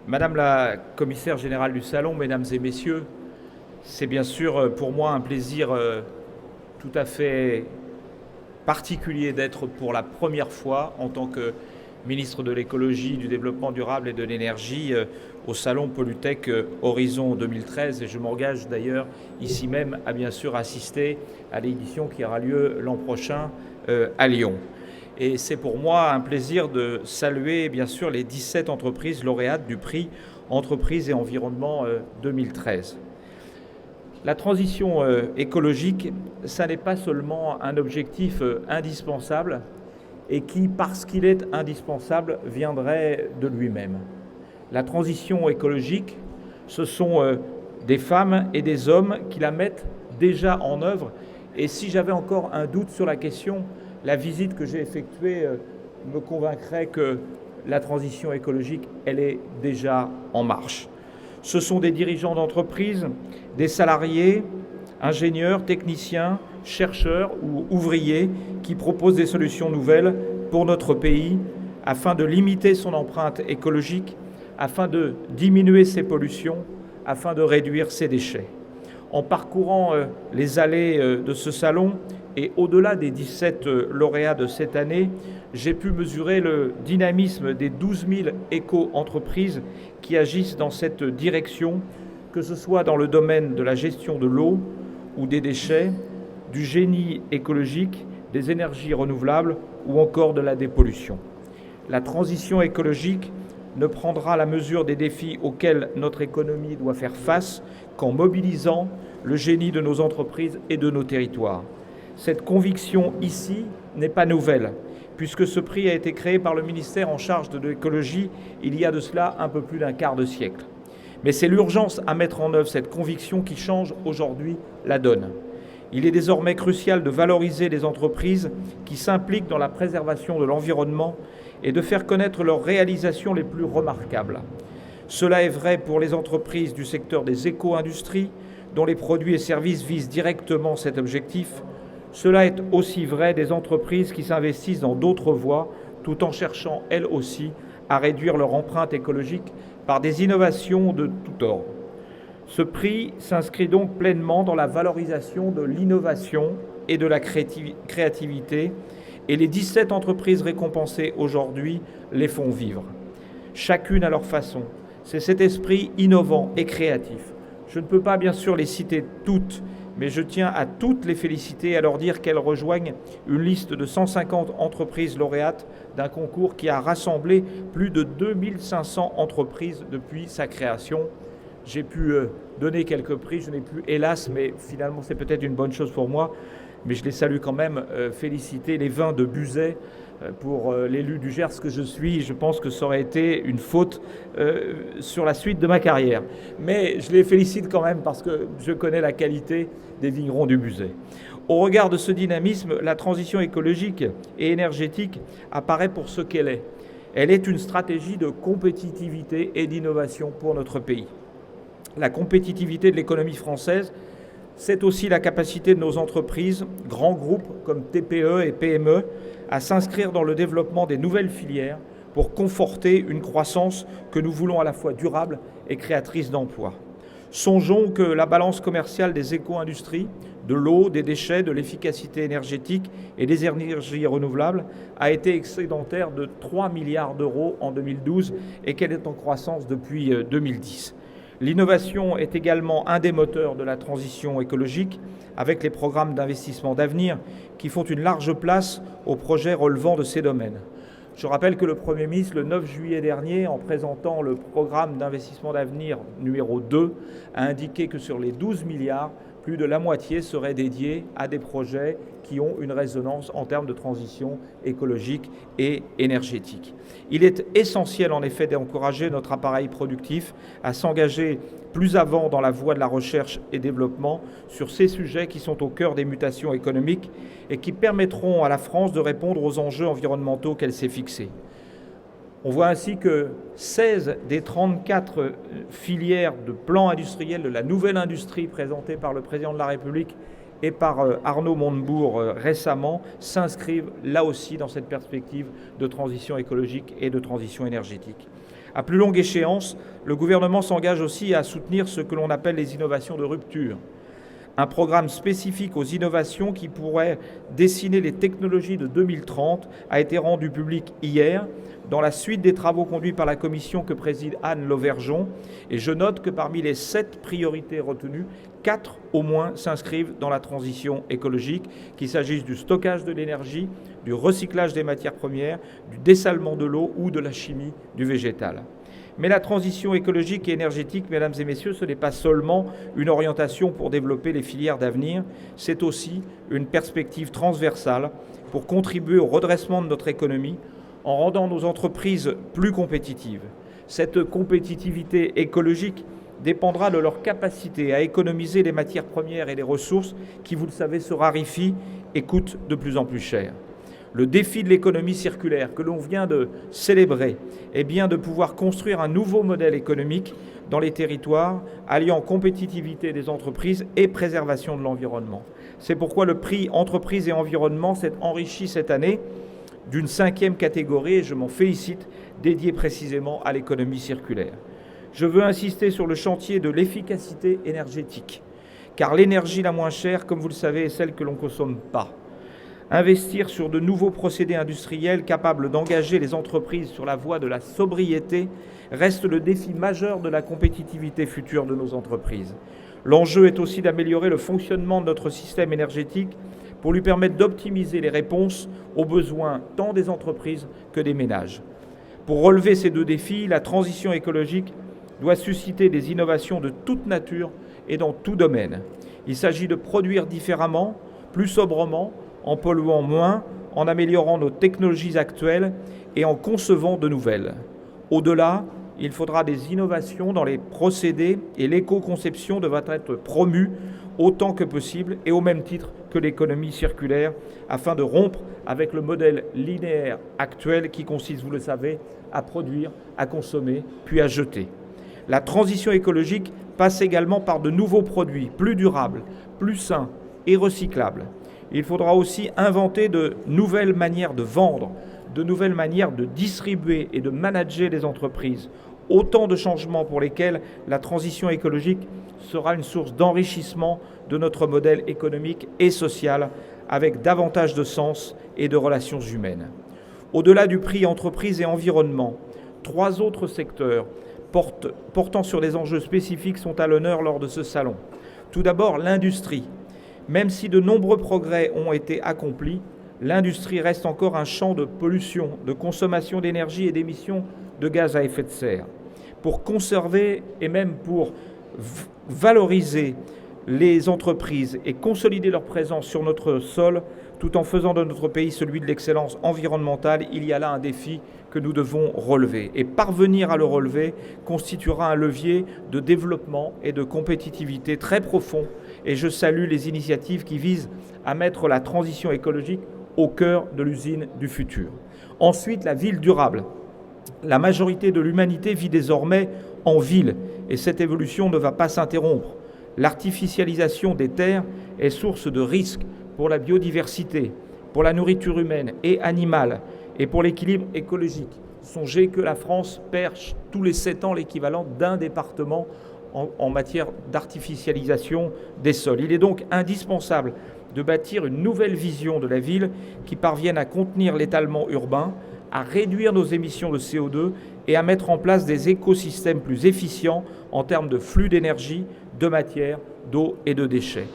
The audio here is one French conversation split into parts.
Madame la commissaire générale du Salon, mesdames et messieurs, c'est bien sûr pour moi un plaisir tout à fait particulier d'être pour la première fois en tant que ministre de l'écologie, du développement durable et de l'énergie au Salon Pollutech Horizon 2013. Et je m'engage d'ailleurs ici même à bien sûr assister à l'édition qui aura lieu l'an prochain à Lyon. Et c'est pour moi un plaisir de saluer bien sûr les 17 entreprises lauréates du prix Entreprises et Environnement 2013. La transition écologique, ça n'est pas seulement un objectif indispensable et qui, parce qu'il est indispensable, viendrait de lui-même. La transition écologique, ce sont des femmes et des hommes qui la mettent déjà en œuvre. Et si j'avais encore un doute sur la question, la visite que j'ai effectuée me convaincrait que la transition écologique, elle est déjà en marche. Ce sont des dirigeants d'entreprise, des salariés, ingénieurs, techniciens, chercheurs ou ouvriers qui proposent des solutions nouvelles pour notre pays afin de limiter son empreinte écologique, afin de diminuer ses pollutions, afin de réduire ses déchets. En parcourant les allées de ce salon et au-delà des 17 lauréats de cette année, j'ai pu mesurer le dynamisme des 12 000 éco-entreprises qui agissent dans cette direction, que ce soit dans le domaine de la gestion de l'eau ou des déchets, du génie écologique, des énergies renouvelables ou encore de la dépollution. La transition écologique ne prendra la mesure des défis auxquels notre économie doit faire face qu'en mobilisant le génie de nos entreprises et de nos territoires. Cette conviction ici n'est pas nouvelle, puisque ce prix a été créé par le ministère en charge de l'écologie il y a de cela un peu plus d'un quart de siècle. Mais c'est l'urgence à mettre en œuvre cette conviction qui change aujourd'hui la donne. Il est désormais crucial de valoriser les entreprises qui s'impliquent dans la préservation de l'environnement et de faire connaître leurs réalisations les plus remarquables. Cela est vrai pour les entreprises du secteur des éco-industries, dont les produits et services visent directement cet objectif. Cela est aussi vrai des entreprises qui s'investissent dans d'autres voies, tout en cherchant, elles aussi, à réduire leur empreinte écologique par des innovations de tout ordre. Ce prix s'inscrit donc pleinement dans la valorisation de l'innovation et de la créativité, et les 17 entreprises récompensées aujourd'hui les font vivre. Chacune à leur façon. C'est cet esprit innovant et créatif. Je ne peux pas bien sûr les citer toutes, mais je tiens à toutes les féliciter et à leur dire qu'elles rejoignent une liste de 150 entreprises lauréates d'un concours qui a rassemblé plus de 2500 entreprises depuis sa création. J'ai pu donner quelques prix, je n'ai pu, hélas, mais finalement c'est peut-être une bonne chose pour moi, mais je les salue quand même, féliciter les vins de Buzet pour l'élu du Gers que je suis. Je pense que ça aurait été une faute sur la suite de ma carrière. Mais je les félicite quand même parce que je connais la qualité des vignerons du Buzet. Au regard de ce dynamisme, la transition écologique et énergétique apparaît pour ce qu'elle est. Elle est une stratégie de compétitivité et d'innovation pour notre pays. La compétitivité de l'économie française, c'est aussi la capacité de nos entreprises, grands groupes comme TPE et PME, à s'inscrire dans le développement des nouvelles filières pour conforter une croissance que nous voulons à la fois durable et créatrice d'emplois. Songeons que la balance commerciale des éco-industries, de l'eau, des déchets, de l'efficacité énergétique et des énergies renouvelables a été excédentaire de 3 milliards d'euros en 2012 et qu'elle est en croissance depuis 2010. L'innovation est également un des moteurs de la transition écologique, avec les programmes d'investissement d'avenir qui font une large place aux projets relevant de ces domaines. Je rappelle que le Premier ministre, le 9 juillet dernier, en présentant le programme d'investissement d'avenir numéro 2, a indiqué que sur les 12 milliards, plus de la moitié serait dédiée à des projets qui ont une résonance en termes de transition écologique et énergétique. Il est essentiel en effet d'encourager notre appareil productif à s'engager plus avant dans la voie de la recherche et développement sur ces sujets qui sont au cœur des mutations économiques et qui permettront à la France de répondre aux enjeux environnementaux qu'elle s'est fixés. On voit ainsi que 16 des 34 filières de plan industriel de la nouvelle industrie présentée par le président de la République et par Arnaud Montebourg récemment s'inscrivent là aussi dans cette perspective de transition écologique et de transition énergétique. À plus longue échéance, le gouvernement s'engage aussi à soutenir ce que l'on appelle les innovations de rupture. Un programme spécifique aux innovations qui pourrait dessiner les technologies de 2030 a été rendu public hier dans la suite des travaux conduits par la commission que préside Anne Lauvergeon. Et je note que parmi les 7 priorités retenues, 4 au moins s'inscrivent dans la transition écologique, qu'il s'agisse du stockage de l'énergie, du recyclage des matières premières, du dessalement de l'eau ou de la chimie du végétal. Mais la transition écologique et énergétique, mesdames et messieurs, ce n'est pas seulement une orientation pour développer les filières d'avenir, c'est aussi une perspective transversale pour contribuer au redressement de notre économie en rendant nos entreprises plus compétitives. Cette compétitivité écologique dépendra de leur capacité à économiser les matières premières et les ressources qui, vous le savez, se raréfient et coûtent de plus en plus cher. Le défi de l'économie circulaire que l'on vient de célébrer est bien de pouvoir construire un nouveau modèle économique dans les territoires, alliant compétitivité des entreprises et préservation de l'environnement. C'est pourquoi le prix Entreprises et Environnement s'est enrichi cette année d'une 5e catégorie, et je m'en félicite, dédiée précisément à l'économie circulaire. Je veux insister sur le chantier de l'efficacité énergétique, car l'énergie la moins chère, comme vous le savez, est celle que l'on ne consomme pas. Investir sur de nouveaux procédés industriels capables d'engager les entreprises sur la voie de la sobriété reste le défi majeur de la compétitivité future de nos entreprises. L'enjeu est aussi d'améliorer le fonctionnement de notre système énergétique pour lui permettre d'optimiser les réponses aux besoins tant des entreprises que des ménages. Pour relever ces 2 défis, la transition écologique doit susciter des innovations de toute nature et dans tout domaine. Il s'agit de produire différemment, plus sobrement, en polluant moins, en améliorant nos technologies actuelles et en concevant de nouvelles. Au-delà, il faudra des innovations dans les procédés et l'éco-conception devra être promue autant que possible et au même titre que l'économie circulaire afin de rompre avec le modèle linéaire actuel qui consiste, vous le savez, à produire, à consommer, puis à jeter. La transition écologique passe également par de nouveaux produits plus durables, plus sains et recyclables. Il faudra aussi inventer de nouvelles manières de vendre, de nouvelles manières de distribuer et de manager les entreprises. Autant de changements pour lesquels la transition écologique sera une source d'enrichissement de notre modèle économique et social avec davantage de sens et de relations humaines. Au-delà du prix Entreprises et Environnement, 3 autres secteurs portant sur des enjeux spécifiques sont à l'honneur lors de ce salon. Tout d'abord, l'industrie. Même si de nombreux progrès ont été accomplis, l'industrie reste encore un champ de pollution, de consommation d'énergie et d'émissions de gaz à effet de serre. Pour conserver et même pour valoriser les entreprises et consolider leur présence sur notre sol, tout en faisant de notre pays celui de l'excellence environnementale, il y a là un défi que nous devons relever. Et parvenir à le relever constituera un levier de développement et de compétitivité très profond. Et je salue les initiatives qui visent à mettre la transition écologique au cœur de l'usine du futur. Ensuite, la ville durable. La majorité de l'humanité vit désormais en ville et cette évolution ne va pas s'interrompre. L'artificialisation des terres est source de risques pour la biodiversité, pour la nourriture humaine et animale et pour l'équilibre écologique. Songez que la France perd tous les 7 ans l'équivalent d'un département en matière d'artificialisation des sols. Il est donc indispensable de bâtir une nouvelle vision de la ville qui parvienne à contenir l'étalement urbain, à réduire nos émissions de CO2 et à mettre en place des écosystèmes plus efficients en termes de flux d'énergie, de matière, d'eau et de déchets.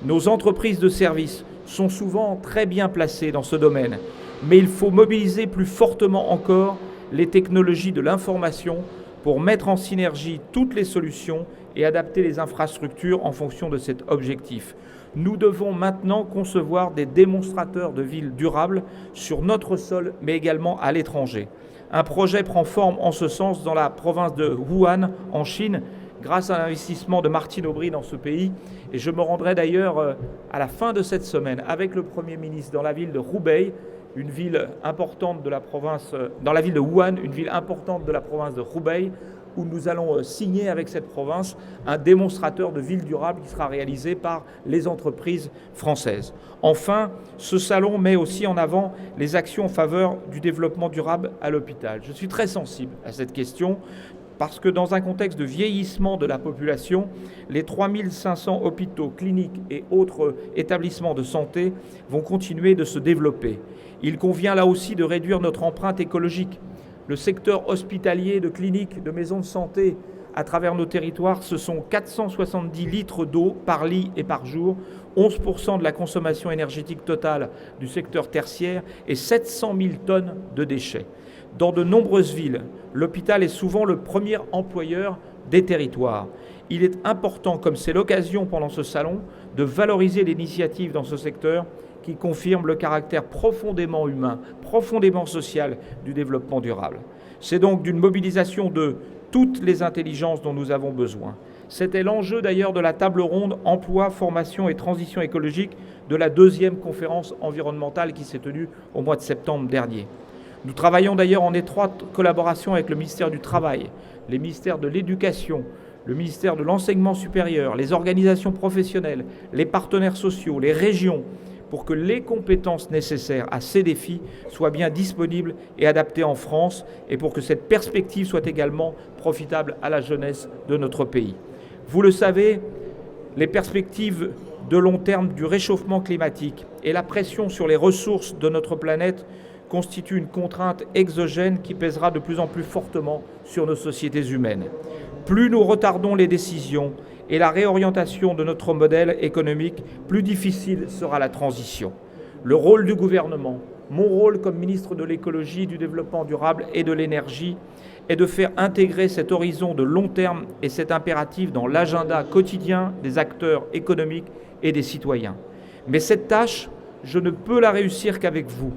Nos entreprises de services sont souvent très bien placées dans ce domaine, mais il faut mobiliser plus fortement encore les technologies de l'information pour mettre en synergie toutes les solutions et adapter les infrastructures en fonction de cet objectif. Nous devons maintenant concevoir des démonstrateurs de villes durables sur notre sol, mais également à l'étranger. Un projet prend forme en ce sens dans la province de Wuhan, en Chine, grâce à l'investissement de Martine Aubry dans ce pays. Et je me rendrai d'ailleurs à la fin de cette semaine avec le Premier ministre dans la ville de Hubei, une ville importante de la province, dans la ville de Wuhan, une ville importante de la province de Hubei, où nous allons signer avec cette province un démonstrateur de ville durable qui sera réalisé par les entreprises françaises. Enfin, ce salon met aussi en avant les actions en faveur du développement durable à l'hôpital. Je suis très sensible à cette question parce que dans un contexte de vieillissement de la population, les 3500 hôpitaux, cliniques et autres établissements de santé vont continuer de se développer. Il convient là aussi de réduire notre empreinte écologique. Le secteur hospitalier, de cliniques, de maisons de santé à travers nos territoires, ce sont 470 litres d'eau par lit et par jour, 11% de la consommation énergétique totale du secteur tertiaire et 700 000 tonnes de déchets. Dans de nombreuses villes, l'hôpital est souvent le premier employeur des territoires. Il est important, comme c'est l'occasion pendant ce salon, de valoriser l'initiative dans ce secteur qui confirme le caractère profondément humain, profondément social du développement durable. C'est donc d'une mobilisation de toutes les intelligences dont nous avons besoin. C'était l'enjeu d'ailleurs de la table ronde emploi, formation et transition écologique de la 2e conférence environnementale qui s'est tenue au mois de septembre dernier. Nous travaillons d'ailleurs en étroite collaboration avec le ministère du Travail, les ministères de l'Éducation, le ministère de l'Enseignement supérieur, les organisations professionnelles, les partenaires sociaux, les régions, pour que les compétences nécessaires à ces défis soient bien disponibles et adaptées en France et pour que cette perspective soit également profitable à la jeunesse de notre pays. Vous le savez, les perspectives de long terme du réchauffement climatique et la pression sur les ressources de notre planète constituent une contrainte exogène qui pèsera de plus en plus fortement sur nos sociétés humaines. Plus nous retardons les décisions et la réorientation de notre modèle économique, plus difficile sera la transition. Le rôle du gouvernement, mon rôle comme ministre de l'écologie, du développement durable et de l'énergie, est de faire intégrer cet horizon de long terme et cet impératif dans l'agenda quotidien des acteurs économiques et des citoyens. Mais cette tâche, je ne peux la réussir qu'avec vous.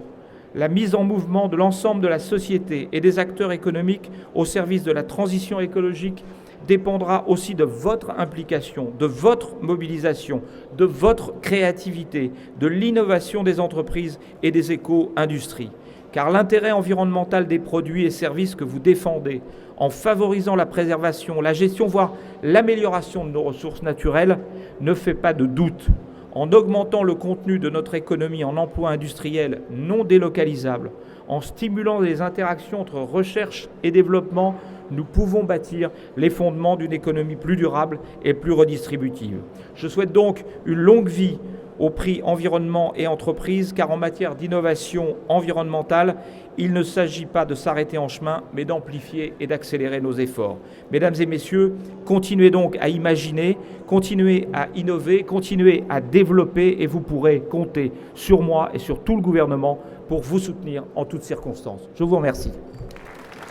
La mise en mouvement de l'ensemble de la société et des acteurs économiques au service de la transition écologique dépendra aussi de votre implication, de votre mobilisation, de votre créativité, de l'innovation des entreprises et des éco-industries. Car l'intérêt environnemental des produits et services que vous défendez, en favorisant la préservation, la gestion, voire l'amélioration de nos ressources naturelles, ne fait pas de doute. En augmentant le contenu de notre économie en emplois industriels non délocalisables, en stimulant les interactions entre recherche et développement, nous pouvons bâtir les fondements d'une économie plus durable et plus redistributive. Je souhaite donc une longue vie au prix environnement et entreprises, car en matière d'innovation environnementale, il ne s'agit pas de s'arrêter en chemin, mais d'amplifier et d'accélérer nos efforts. Mesdames et messieurs, continuez donc à imaginer, continuez à innover, continuez à développer et vous pourrez compter sur moi et sur tout le gouvernement pour vous soutenir en toutes circonstances. Je vous remercie.